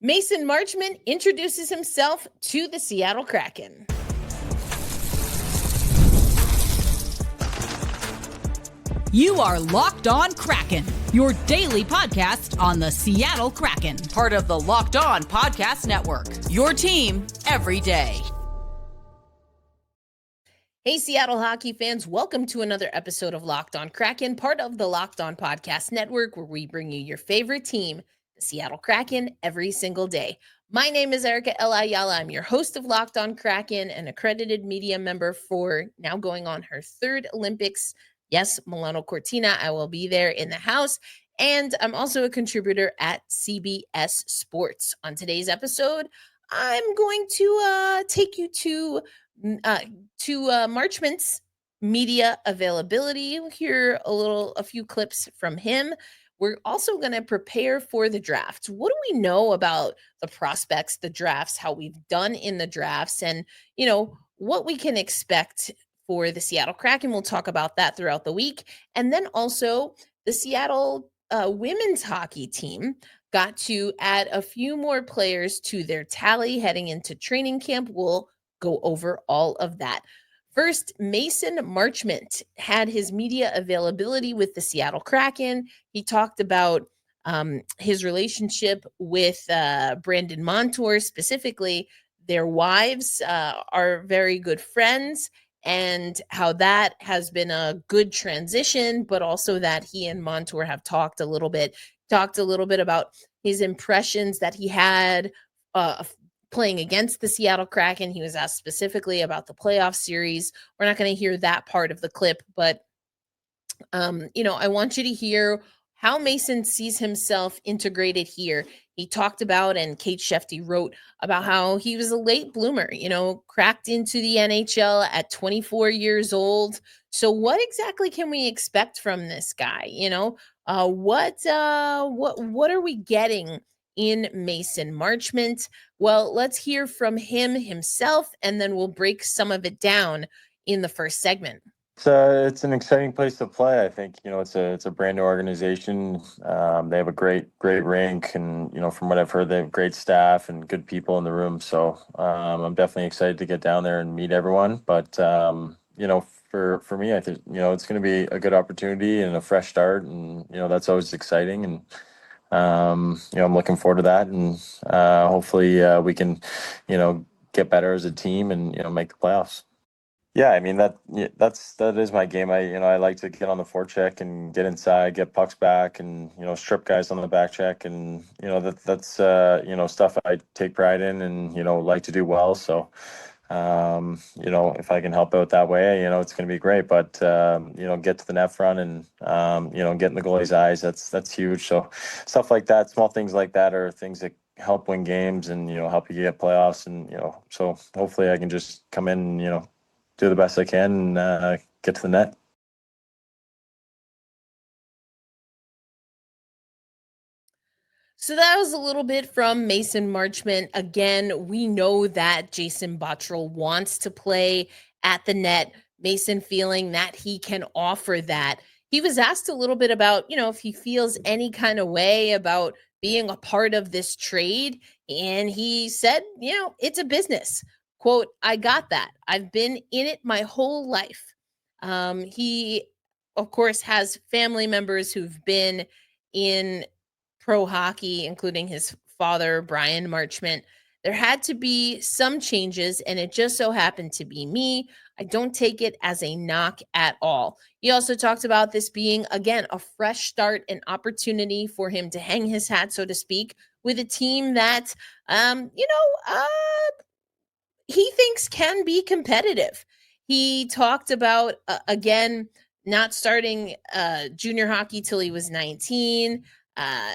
Mason Marchment introduces himself to the Seattle Kraken. You are Locked On Kraken, your daily podcast on the Seattle Kraken, part of the Locked On Podcast Network, your team every day. Hey, Seattle hockey fans, welcome to another episode of Locked On Kraken, part of the Locked On Podcast Network, where we bring you your favorite team, the Seattle Kraken, every single day. My name is Ayala. I'm your host of Locked On Kraken, an accredited media member for now going on her third Olympics. Yes, Milano Cortina, I will be there in the house. And I'm also a contributor at CBS Sports. On today's episode, I'm going to take you to Marchment's media availability. We'll hear a few clips from him. We're also going to prepare for the draft. What do we know about the prospects, the drafts, how we've done in the drafts, and what we can expect for the Seattle Kraken? We'll talk about that throughout the week. And then also the Seattle women's hockey team got to add a few more players to their tally heading into training camp. We'll go over all of that. First, Mason Marchment had his media availability with the Seattle Kraken. He talked about his relationship with Brandon Montour, specifically. Their wives are very good friends, and how that has been a good transition, but also that he and Montour have talked a little bit about his impressions that he had playing against the Seattle Kraken. He was asked specifically about the playoff series. We're not going to hear that part of the clip, but I want you to hear how Mason sees himself integrated here. He talked about, and Kate Shefty wrote about, how he was a late bloomer, cracked into the NHL at 24 years old. So what exactly can we expect from this guy? What are we getting in Mason Marchment? Well, let's hear from him himself, and then we'll break some of it down in the first segment. It's an exciting place to play. I think it's a brand new organization. They have a great rink, and from what I've heard, they have great staff and good people in the room. So I'm definitely excited to get down there and meet everyone. But for me, I think it's going to be a good opportunity and a fresh start, and that's always exciting. And I'm looking forward to that, and hopefully we can get better as a team and make the playoffs. Yeah, I mean that is my game. I like to get on the forecheck and get inside, get pucks back, and strip guys on the back check, and that's stuff I take pride in and like to do well. So if I can help out that way, it's going to be great. But get to the net front and get in the goalie's eyes. That's huge. So stuff like that, small things like that, are things that help win games and help you get playoffs. And so hopefully I can just come in and do the best I can and get to the net. So that was a little bit from Mason Marchment. Again, we know that Jason Botterill wants to play at the net. Mason feeling that he can offer that. He was asked a little bit about, if he feels any kind of way about being a part of this trade. And he said, it's a business. Quote, "I got that. I've been in it my whole life." He, of course, has family members who've been in pro hockey, including his father, Brian Marchment. There had to be some changes, and it just so happened to be me. I don't take it as a knock at all. He also talked about this being, again, a fresh start, an opportunity for him to hang his hat, so to speak, with a team that, he thinks can be competitive. He talked about, again, not starting junior hockey till he was 19.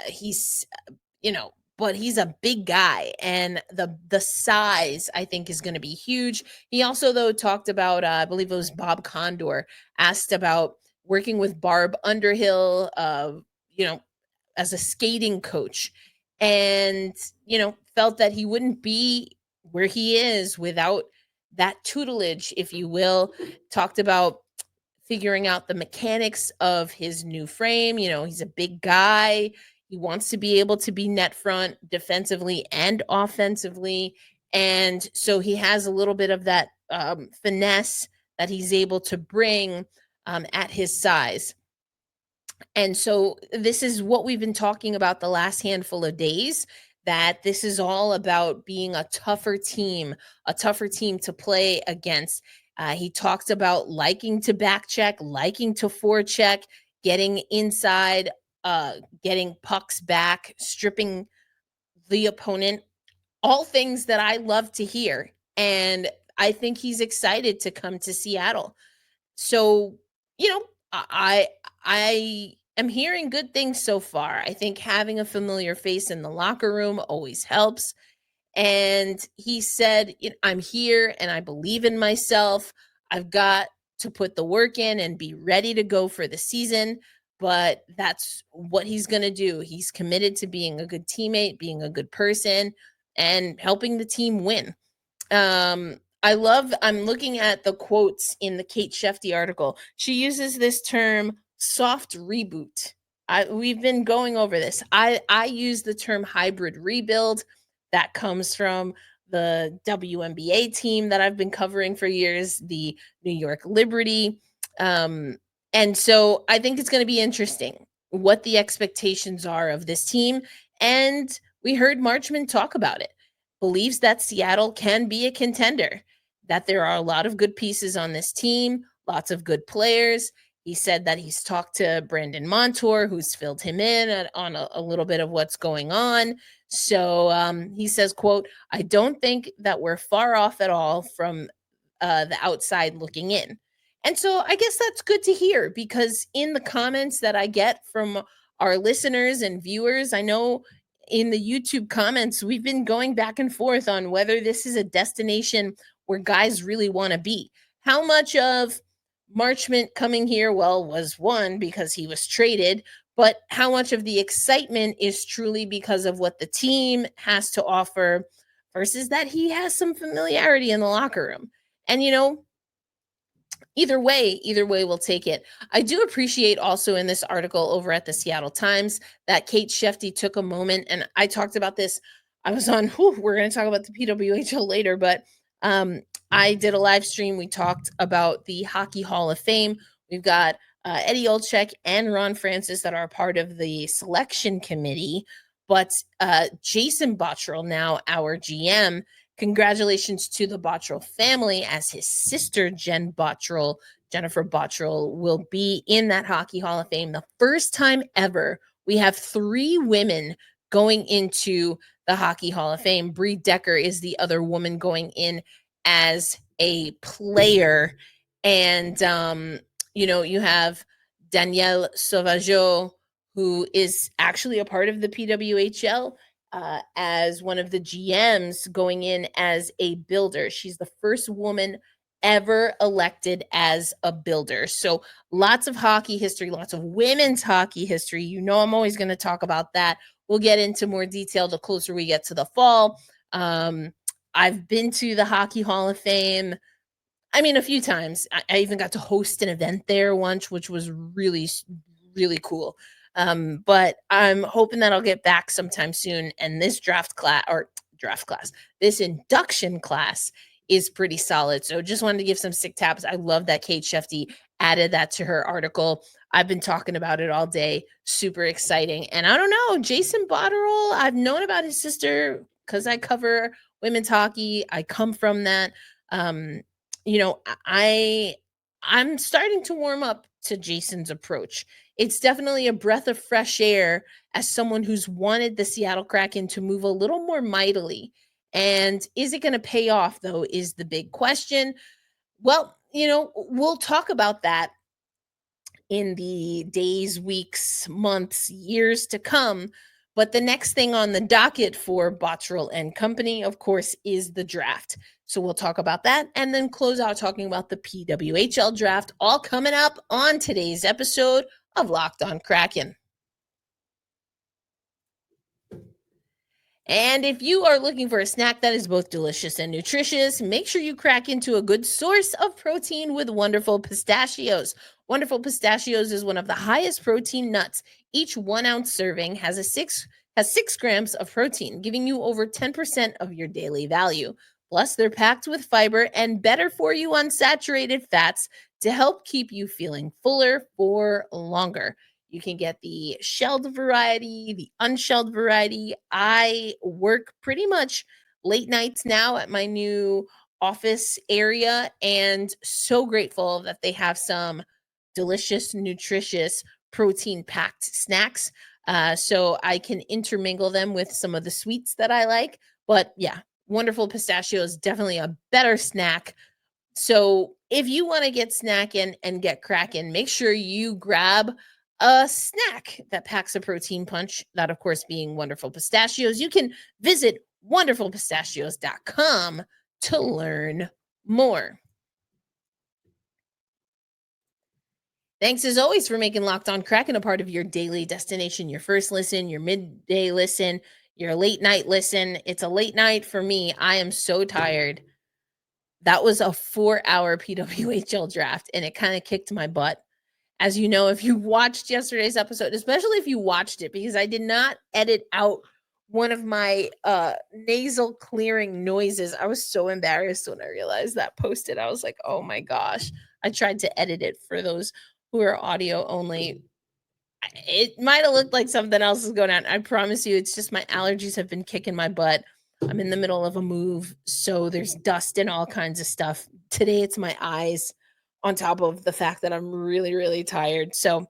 He's, but he's a big guy, and the size, I think, is going to be huge. He also, though, talked about, I believe it was Bob Condor, asked about working with Barb Underhill, as a skating coach, and, felt that he wouldn't be where he is without that tutelage, if you will. Talked about figuring out the mechanics of his new frame. He's a big guy. He wants to be able to be net front defensively and offensively. And so he has a little bit of that finesse that he's able to bring at his size. And so this is what we've been talking about the last handful of days, that this is all about being a tougher team to play against. He talked about liking to back check, liking to forecheck, getting inside, getting pucks back, stripping the opponent, all things that I love to hear. And I think he's excited to come to Seattle. So, you know, I am hearing good things so far. I think having a familiar face in the locker room always helps. And he said, I'm here and I believe in myself. I've got to put the work in and be ready to go for the season. But that's what he's going to do. He's committed to being a good teammate, being a good person, and helping the team win. I'm looking at the quotes in the Kate Shefty article. She uses this term soft reboot. We've been going over this. I use the term hybrid rebuild. That comes from the WNBA team that I've been covering for years, the New York Liberty. And so I think it's going to be interesting what the expectations are of this team. And we heard Marchment talk about it. Believes that Seattle can be a contender, that there are a lot of good pieces on this team, lots of good players. He said that he's talked to Brandon Montour, who's filled him in on a little bit of what's going on. So he says, quote, I don't think that we're far off at all from the outside looking in. And so I guess that's good to hear, because in the comments that I get from our listeners and viewers, I know in the YouTube comments, we've been going back and forth on whether this is a destination where guys really want to be. How much of Marchment coming here, was one, because he was traded, but how much of the excitement is truly because of what the team has to offer versus that he has some familiarity in the locker room. And, either way we'll take it. I do appreciate also in this article over at the Seattle Times that Kate Shefty took a moment, and I talked about this. I was on, we're going to talk about the PWHL later, but I did a live stream. We talked about the Hockey Hall of Fame. We've got Eddie Olczyk and Ron Francis that are part of the selection committee, but Jason Botterill, now our GM, congratulations to the Botterill family, as his sister, Jennifer Botterill, will be in that Hockey Hall of Fame. The first time ever we have 3 women going into the Hockey Hall of Fame. Bree Decker is the other woman going in as a player. And, you have Danielle Sauvageau, who is actually a part of the PWHL, as one of the GMs going in as a builder. She's the first woman ever elected as a builder. So lots of hockey history, lots of women's hockey history. I'm always going to talk about that. We'll get into more detail the closer we get to the fall. I've been to the Hockey Hall of Fame, a few times. I even got to host an event there once, which was really, really cool. But I'm hoping that I'll get back sometime soon. And this this induction class is pretty solid. So just wanted to give some sick taps. I love that Kate Shefty added that to her article. I've been talking about it all day. Super exciting. And I don't know, Jason Botterill, I've known about his sister because I cover women's hockey. I come from that. I'm starting to warm up to Jason's approach. It's definitely a breath of fresh air as someone who's wanted the Seattle Kraken to move a little more mightily. And is it going to pay off, though, is the big question. Well, we'll talk about that in the days, weeks, months, years to come. But the next thing on the docket for Botterill and company, of course, is the draft. So we'll talk about that and then close out talking about the PWHL draft, all coming up on today's episode of Locked On Kraken. And if you are looking for a snack that is both delicious and nutritious, make sure you crack into a good source of protein with Wonderful Pistachios. Wonderful Pistachios is one of the highest protein nuts. Each 1 ounce serving has 6 grams of protein, giving you over 10% of your daily value. Plus, they're packed with fiber and better for you unsaturated fats to help keep you feeling fuller for longer. You can get the shelled variety, the unshelled variety. I work pretty much late nights now at my new office area, and so grateful that they have some delicious, nutritious, protein packed snacks. So I can intermingle them with some of the sweets that I like. But yeah, Wonderful Pistachio is definitely a better snack. So if you want to get snacking and get cracking, make sure you grab a snack that packs a protein punch, that of course being Wonderful Pistachios. You can visit wonderfulpistachios.com to learn more. Thanks as always for making Locked On Kraken a part of your daily destination, your first listen, your midday listen, your late night listen. It's a late night for me. I am so tired. That was a 4-hour PWHL draft, and it kind of kicked my butt. As you know, if you watched yesterday's episode, especially if you watched it, because I did not edit out one of my nasal clearing noises. I was so embarrassed when I realized that posted. I was like, oh my gosh. I tried to edit it for those who are audio only. It might have looked like something else is going on. I promise you, it's just my allergies have been kicking my butt. I'm in the middle of a move, so there's dust and all kinds of stuff. Today, it's my eyes on top of the fact that I'm really, really tired. So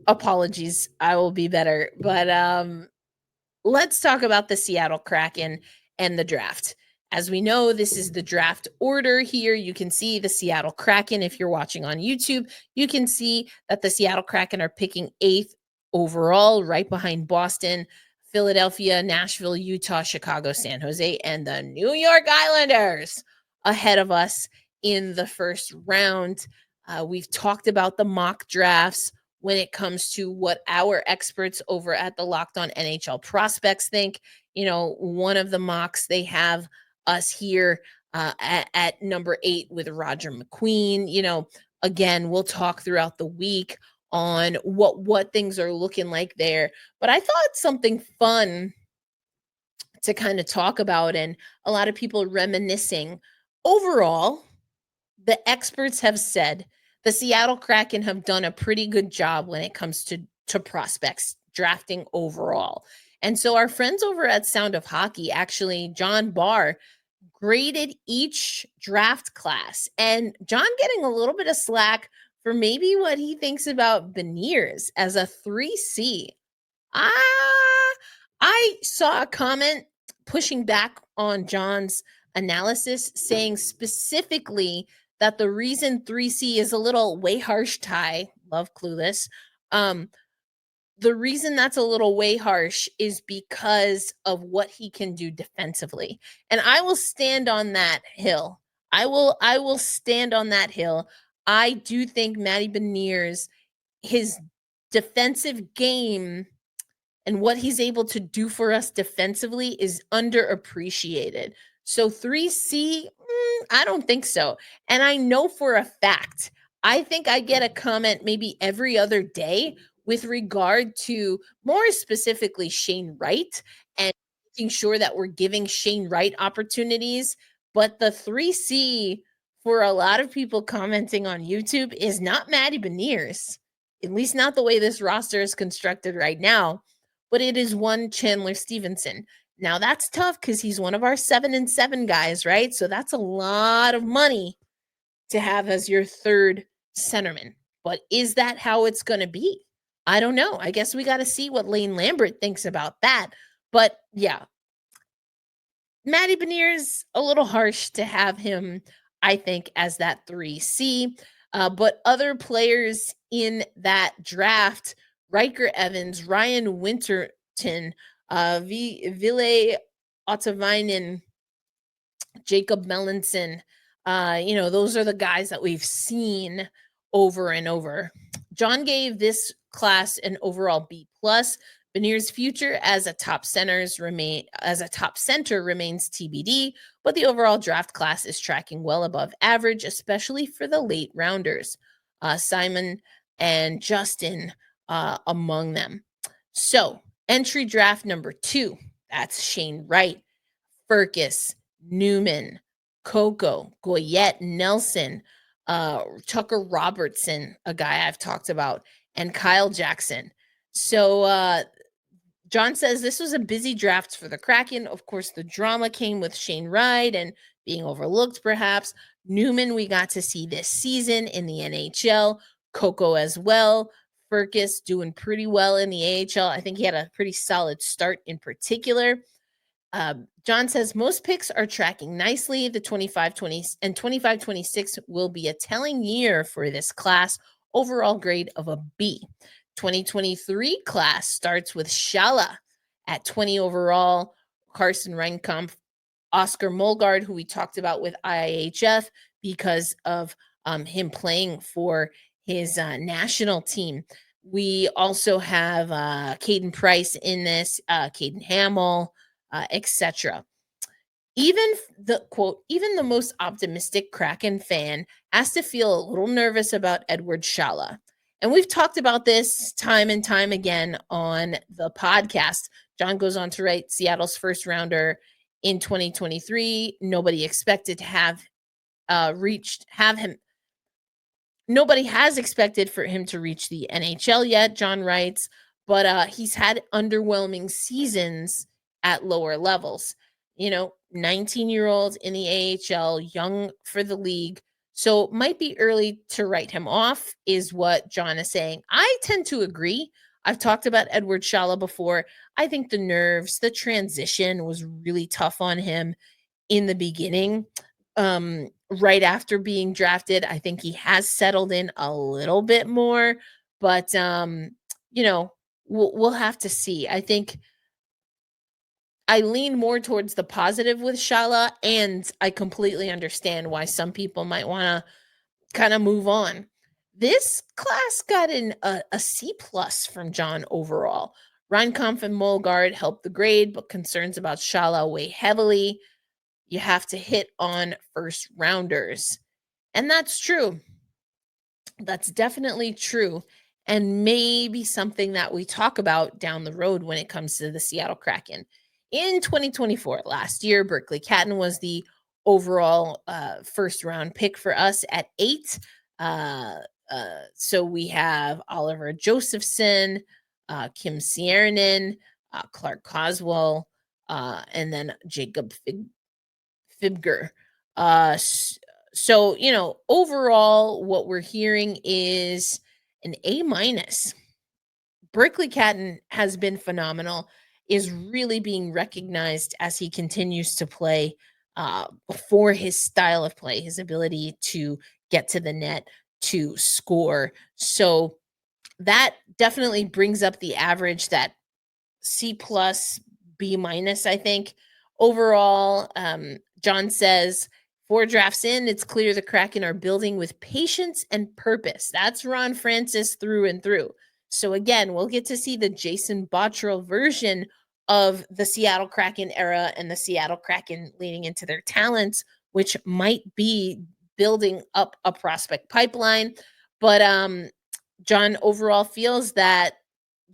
apologies. I will be better. But let's talk about the Seattle Kraken and the draft. As we know, this is the draft order here. You can see the Seattle Kraken. If you're watching on YouTube, you can see that the Seattle Kraken are picking 8th overall, right behind Boston, Philadelphia, Nashville, Utah, Chicago, San Jose, and the New York Islanders ahead of us in the first round. We've talked about the mock drafts when it comes to what our experts over at the Locked On NHL Prospects think. You know, one of the mocks, they have us here at number 8 with Roger McQueen. You know, again, we'll talk throughout the week on what things are looking like there. But I thought something fun to kind of talk about, and a lot of people reminiscing. Overall, the experts have said the Seattle Kraken have done a pretty good job when it comes to prospects drafting overall. And so our friends over at Sound of Hockey, actually, John Barr, graded each draft class. And John getting a little bit of slack for maybe what he thinks about Beniers as a 3C. I saw a comment pushing back on John's analysis, saying specifically that the reason 3C is a little way harsh, Ty, love Clueless. The reason that's a little way harsh is because of what he can do defensively. And I will stand on that hill. I will stand on that hill. I do think Matty Beniers, his defensive game and what he's able to do for us defensively is underappreciated. So 3C, I don't think so. And I know for a fact, I think I get a comment maybe every other day with regard to more specifically Shane Wright and making sure that we're giving Shane Wright opportunities. But the 3C for a lot of people commenting on YouTube is not Matty Beniers, at least not the way this roster is constructed right now, but it is one Chandler Stevenson. Now that's tough because he's one of our 7-7 guys, right? So that's a lot of money to have as your third centerman. But is that how it's going to be? I don't know. I guess we got to see what Lane Lambert thinks about that. But yeah, Matty Beniers, a little harsh to have him, I think, as that 3C. But other players in that draft, Riker Evans, Ryan Winterton, Ville Ottavainen, Jacob Melanson, those are the guys that we've seen over and over. John gave this class an overall B+. Beniers' future as a top center remains TBD, but the overall draft class is tracking well above average, especially for the late rounders. Simon and Justin among them. So, entry draft number 2, that's Shane Wright, Furcus, Newman, Coco, Goyette, Nelson, Tucker Robertson, a guy I've talked about, and Kyle Jackson. So John says this was a busy draft for the Kraken. Of course, the drama came with Shane Wright and being overlooked, perhaps. Newman, we got to see this season in the NHL. Coco as well. Furcus doing pretty well in the AHL. I think he had a pretty solid start in particular. John says most picks are tracking nicely. The 25-20 and 25-26 will be a telling year for this class. Overall grade of a B. 2023 class starts with Shala at 20 overall, Carson Reinkampf, Oscar Molgaard, who we talked about with IIHF because of him playing for his national team. We also have Caden Price in this, Caden Hamill, etc. Even the most optimistic Kraken fan has to feel a little nervous about Edward Shala. And we've talked about this time and time again on the podcast. John goes on to write Seattle's first rounder in 2023. Nobody expected to have him. Nobody has expected for him to reach the NHL yet, John writes, but he's had underwhelming seasons at lower levels. 19-year-old in the AHL, young for the league. So might be early to write him off is what John is saying. I tend to agree. I've talked about Edward Shala before. I think the nerves, the transition was really tough on him in the beginning. Right after being drafted, I think he has settled in a little bit more, but we'll have to see. I think I lean more towards the positive with Shala, and I completely understand why some people might want to kind of move on. This class got a C plus from John overall. Reinkampf and Molgaard helped the grade, but concerns about Shala weigh heavily. You have to hit on first rounders. And that's true. That's definitely true. And maybe something that we talk about down the road when it comes to the Seattle Kraken. In 2024, last year, Berkeley Catton was the overall first round pick for us at 8. So we have Oliver Josephson, Kim Sierranen, Clark Coswell, and then Jacob Fibger. So, overall, what we're hearing is an A-. Berkeley Catton has been phenomenal, is really being recognized as he continues to play for his style of play, his ability to get to the net, to score. So that definitely brings up the average, that C plus, B-, I think. Overall, John says, 4 drafts in, it's clear the Kraken are building with patience and purpose. That's Ron Francis through and through. So again, we'll get to see the Jason Botterill version of the Seattle Kraken era and the Seattle Kraken leaning into their talents, which might be building up a prospect pipeline. But John overall feels that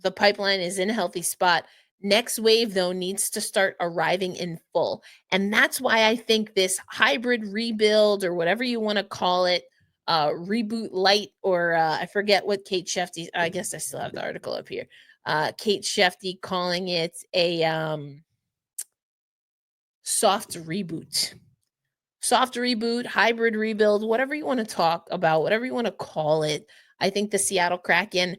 the pipeline is in a healthy spot. Next wave, though, needs to start arriving in full. And that's why I think this hybrid rebuild, or whatever you want to call it, reboot light, or I forget what Kate Shefty, I guess I still have the article up here. Kate Shefty calling it a soft reboot, hybrid rebuild, whatever you want to talk about, whatever you want to call it. I think the Seattle Kraken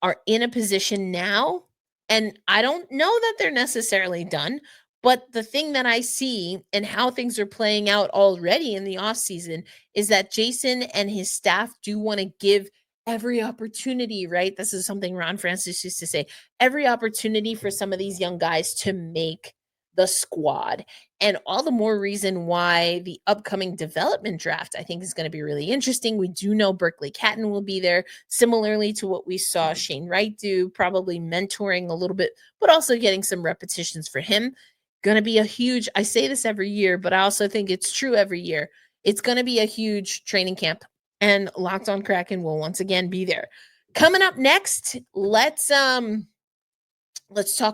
are in a position now, and I don't know that they're necessarily done, but the thing that I see and how things are playing out already in the offseason is that Jason and his staff do want to give every opportunity, right? This is something Ron Francis used to say, every opportunity for some of these young guys to make the squad. And all the more reason why the upcoming development draft, I think, is going to be really interesting. We do know Berkeley Catton will be there, similarly to what we saw Shane Wright do, probably mentoring a little bit, but also getting some repetitions for him. Going to be a huge, I say this every year, but I also think it's true every year. It's going to be a huge training camp, and Locked On Kraken will once again be there. Coming up next, let's talk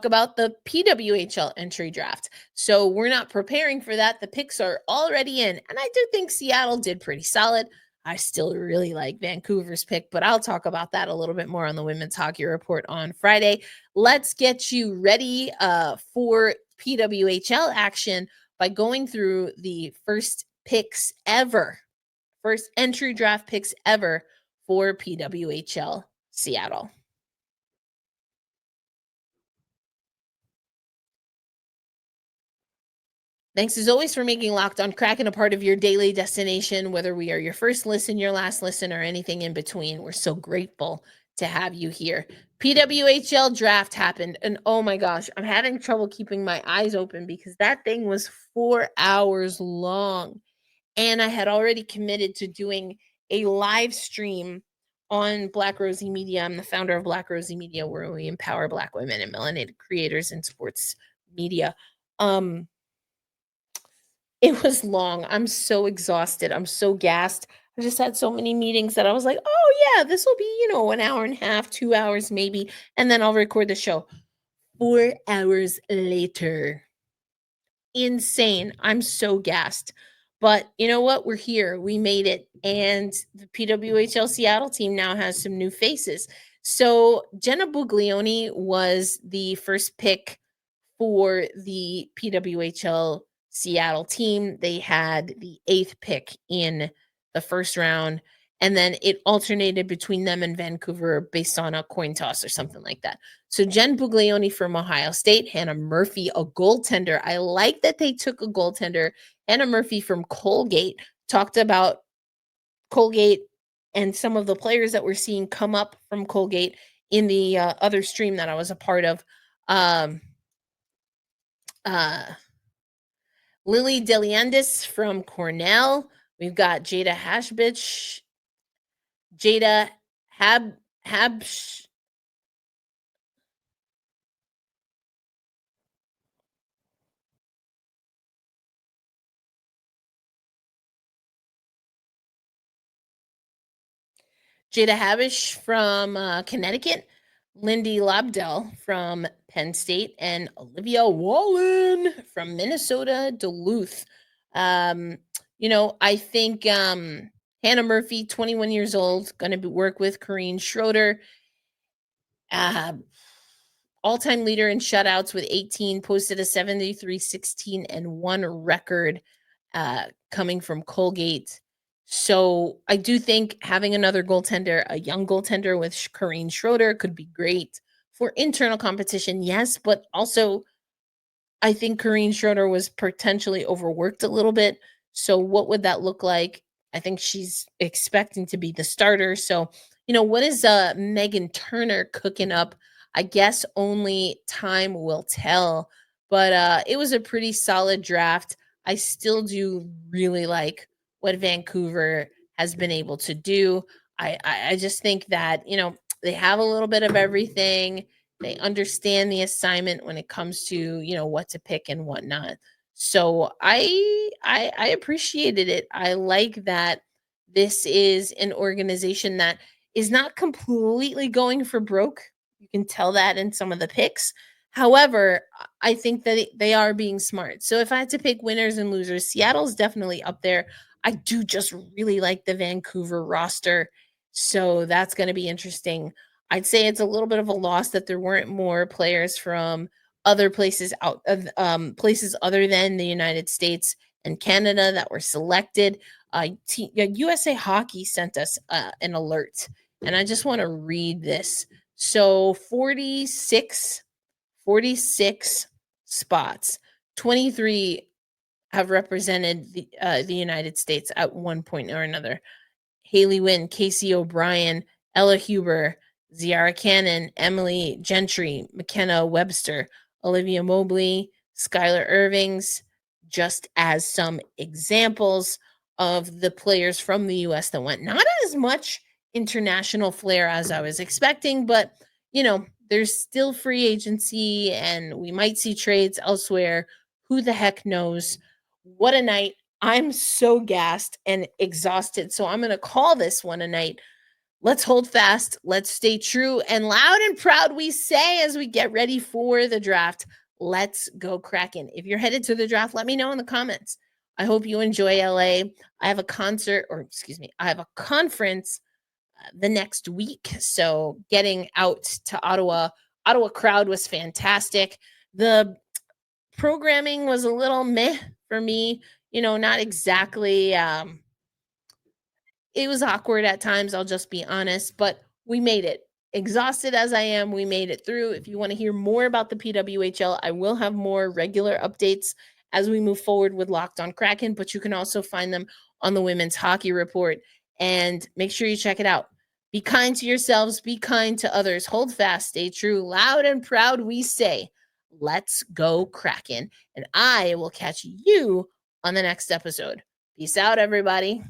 about the PWHL entry draft. So we're not preparing for that. The picks are already in, and I do think Seattle did pretty solid. I still really like Vancouver's pick, but I'll talk about that a little bit more on the Women's Hockey Report on Friday. Let's get you ready for PWHL action by going through the first entry draft picks ever for PWHL Seattle. Thanks as always for making Locked On Kraken a part of your daily destination, whether we are your first listen, your last listen, or anything in between. We're so grateful to have you here. PWHL draft happened, and oh my gosh, I'm having trouble keeping my eyes open because that thing was 4 hours long. And I had already committed to doing a live stream on Black Rosie Media. I'm the founder of Black Rosie Media, where we empower Black women and melanated creators in sports media. It was long. I'm so exhausted. I'm so gassed. I just had so many meetings that I was like, oh yeah, this will be, 1 hour and a half, 2 hours maybe, and then I'll record the show. 4 hours later. Insane. I'm so gassed. But you know what? We're here. We made it. And the PWHL Seattle team now has some new faces. So Jenna Buglioni was the first pick for the PWHL Seattle team. They had the 8th pick in the first round, and then it alternated between them and Vancouver based on a coin toss or something like that. So Jen Buglioni from Ohio State, Hannah Murphy, a goaltender. I like that they took a goaltender. Hannah Murphy from Colgate, talked about Colgate and some of the players that we're seeing come up from Colgate in the other stream that I was a part of. Lily Deliandis from Cornell. We've got Jada Hashbich, Jada Habsh. Jada Habish from Connecticut, Lindy Lobdell from Penn State, and Olivia Wallen from Minnesota Duluth. I think Hannah Murphy, 21 years old, going to work with Corrine Schroeder. All-time leader in shutouts with 18, posted a 73-16-1 record coming from Colgate. So I do think having another goaltender, a young goaltender with Corrine Schroeder, could be great for internal competition, yes, but also I think Corrine Schroeder was potentially overworked a little bit. So what would that look like? I think she's expecting to be the starter. So, what is Megan Turner cooking up? I guess only time will tell. But it was a pretty solid draft. I still do really like what Vancouver has been able to do. I just think that, they have a little bit of everything. They understand the assignment when it comes to, what to pick and whatnot. So I appreciated it. I like that this is an organization that is not completely going for broke. You can tell that in some of the picks. However, I think that they are being smart. So if I had to pick winners and losers, Seattle's definitely up there. I do just really like the Vancouver roster. So that's going to be interesting. I'd say it's a little bit of a loss that there weren't more players from other places places other than the United States and Canada that were selected. USA Hockey sent us an alert, and I just want to read this. So 46 spots, 23 have represented the United States at one point or another. Haley Wynn, Casey O'Brien, Ella Huber, Ziara Cannon, Emily Gentry, McKenna Webster, Olivia Mobley, Skylar Irving's, just as some examples of the players from the US that went. Not as much international flair as I was expecting, but there's still free agency and we might see trades elsewhere. Who the heck knows? What a night. I'm so gassed and exhausted. So I'm going to call this one a night. Let's hold fast. Let's stay true and loud and proud we say as we get ready for the draft. Let's go Kraken. If you're headed to the draft, let me know in the comments. I hope you enjoy LA. I have a conference the next week. So getting out to Ottawa crowd was fantastic. The programming was a little meh for me, not exactly it was awkward at times, I'll just be honest, but we made it. Exhausted as I am, we made it through. If you want to hear more about the PWHL, I will have more regular updates as we move forward with Locked On Kraken, but you can also find them on the Women's Hockey Report. And make sure you check it out. Be kind to yourselves, be kind to others. Hold fast, stay true. Loud and proud we say, let's go Kraken. And I will catch you on the next episode. Peace out, everybody.